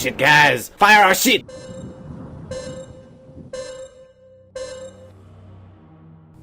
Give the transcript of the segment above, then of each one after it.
shit, guys! Fire our shit!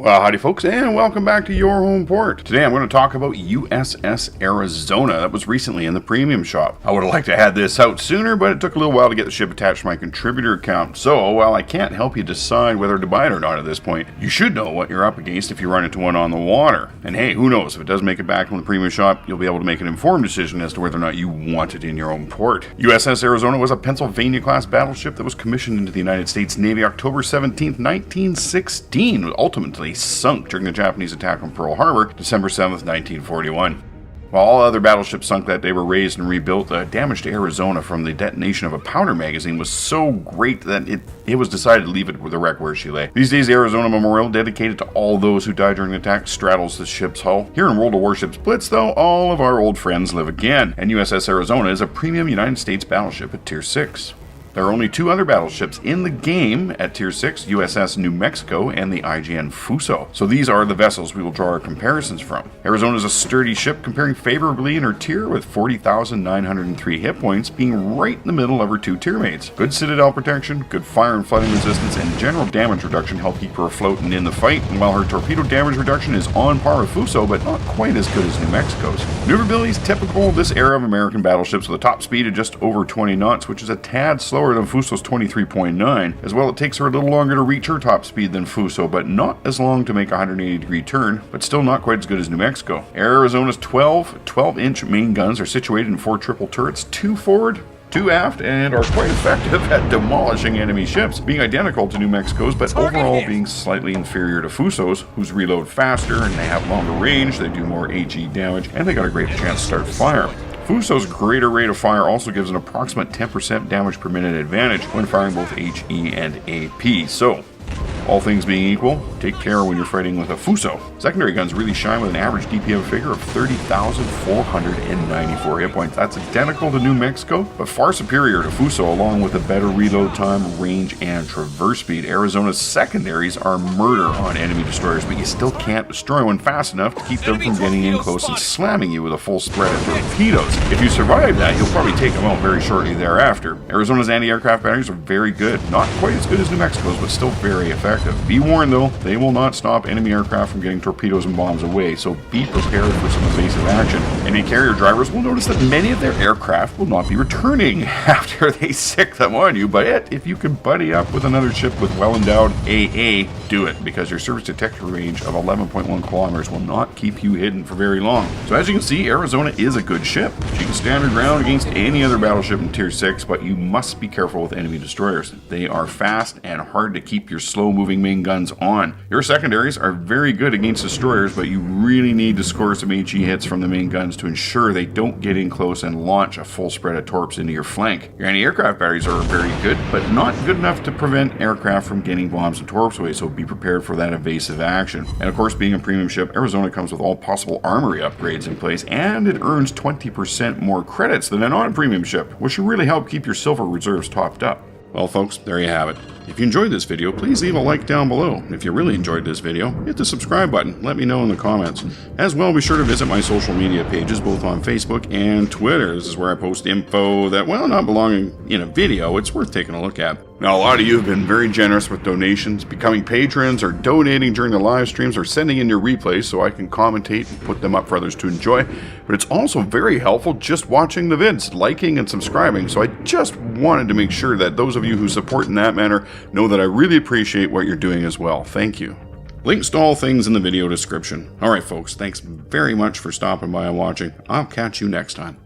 Well, howdy folks, and welcome back to Your Home Port. Today I'm going to talk about USS Arizona that was recently in the premium shop. I would have liked to have this out sooner, but it took a little while to get the ship attached to my contributor account. So, while I can't help you decide whether to buy it or not at this point, you should know what you're up against if you run into one on the water. And hey, who knows, if it does make it back from the premium shop, you'll be able to make an informed decision as to whether or not you want it in your own port. USS Arizona was a Pennsylvania-class battleship that was commissioned into the United States Navy October 17, 1916, ultimately sunk during the Japanese attack on Pearl Harbor, December 7th, 1941. While all other battleships sunk that day were raised and rebuilt, the damage to Arizona from the detonation of a powder magazine was so great that it was decided to leave it with the wreck where she lay. These days, the Arizona Memorial, dedicated to all those who died during the attack, straddles the ship's hull. Here in World of Warships BLITZ, though, all of our old friends live again, and USS Arizona is a premium United States battleship at Tier 6. There are only two other battleships in the game at Tier 6, USS New Mexico and the IJN Fuso. So these are the vessels we will draw our comparisons from. Arizona is a sturdy ship, comparing favorably in her tier with 40,903 hit points, being right in the middle of her two tier mates. Good citadel protection, good fire and flooding resistance, and general damage reduction help keep her afloat and in the fight, and while her torpedo damage reduction is on par with Fuso, but not quite as good as New Mexico's. Maneuverability is typical of this era of American battleships with a top speed of just over 20 knots, which is a tad slower than Fuso's 23.9. As well, it takes her a little longer to reach her top speed than Fuso, but not as long to make a 180-degree turn, but still not quite as good as New Mexico. Arizona's 12-inch main guns are situated in 4 triple turrets, 2 forward, 2 aft, and are quite effective at demolishing enemy ships, being identical to New Mexico's, but overall being slightly inferior to Fuso's, whose reload faster and they have longer range, they do more HE damage, and they got a great chance to start fire. Fuso's greater rate of fire also gives an approximate 10% damage per minute advantage when firing both HE and AP. So, all things being equal, take care when you're fighting with a Fuso. Secondary guns really shine with an average DPM figure of 30,494 hit points. That's identical to New Mexico, but far superior to Fuso, along with a better reload time, range, and traverse speed. Arizona's secondaries are murder on enemy destroyers, but you still can't destroy one fast enough to keep them from getting in close and slamming you with a full spread of torpedoes. If you survive that, you'll probably take them out very shortly thereafter. Arizona's anti-aircraft batteries are very good. Not quite as good as New Mexico's, but still very effective. Be warned though, they will not stop enemy aircraft from getting torpedoes and bombs away, so be prepared for some evasive action. Enemy carrier drivers will notice that many of their aircraft will not be returning after they sick them on you, but if you can buddy up with another ship with well-endowed AA, do it, because your surface detector range of 11.1 kilometers will not keep you hidden for very long. So as you can see, Arizona is a good ship. She can stand her ground against any other battleship in Tier 6, but you must be careful with enemy destroyers. They are fast and hard to keep your slow-moving main guns on. Your secondaries are very good against destroyers, but you really need to score some HE hits from the main guns to ensure they don't get in close and launch a full spread of torps into your flank. Your anti-aircraft batteries are very good, but not good enough to prevent aircraft from getting bombs and torps away, so be prepared for that evasive action. And of course, being a premium ship, Arizona comes with all possible armory upgrades in place, and it earns 20% more credits than a non-premium ship, which should really help keep your silver reserves topped up. Well folks, there you have it. If you enjoyed this video, please leave a like down below. And if you really enjoyed this video, hit the subscribe button. Let me know in the comments. As well, be sure to visit my social media pages, both on Facebook and Twitter. This is where I post info that, well, not belonging in a video, it's worth taking a look at. Now, a lot of you have been very generous with donations, becoming patrons, or donating during the live streams, or sending in your replays so I can commentate and put them up for others to enjoy. But it's also very helpful just watching the vids, liking and subscribing. So I just wanted to make sure that those of you who support in that manner know that I really appreciate what you're doing as well. Thank you. Links to all things in the video description. Alright folks, thanks very much for stopping by and watching. I'll catch you next time.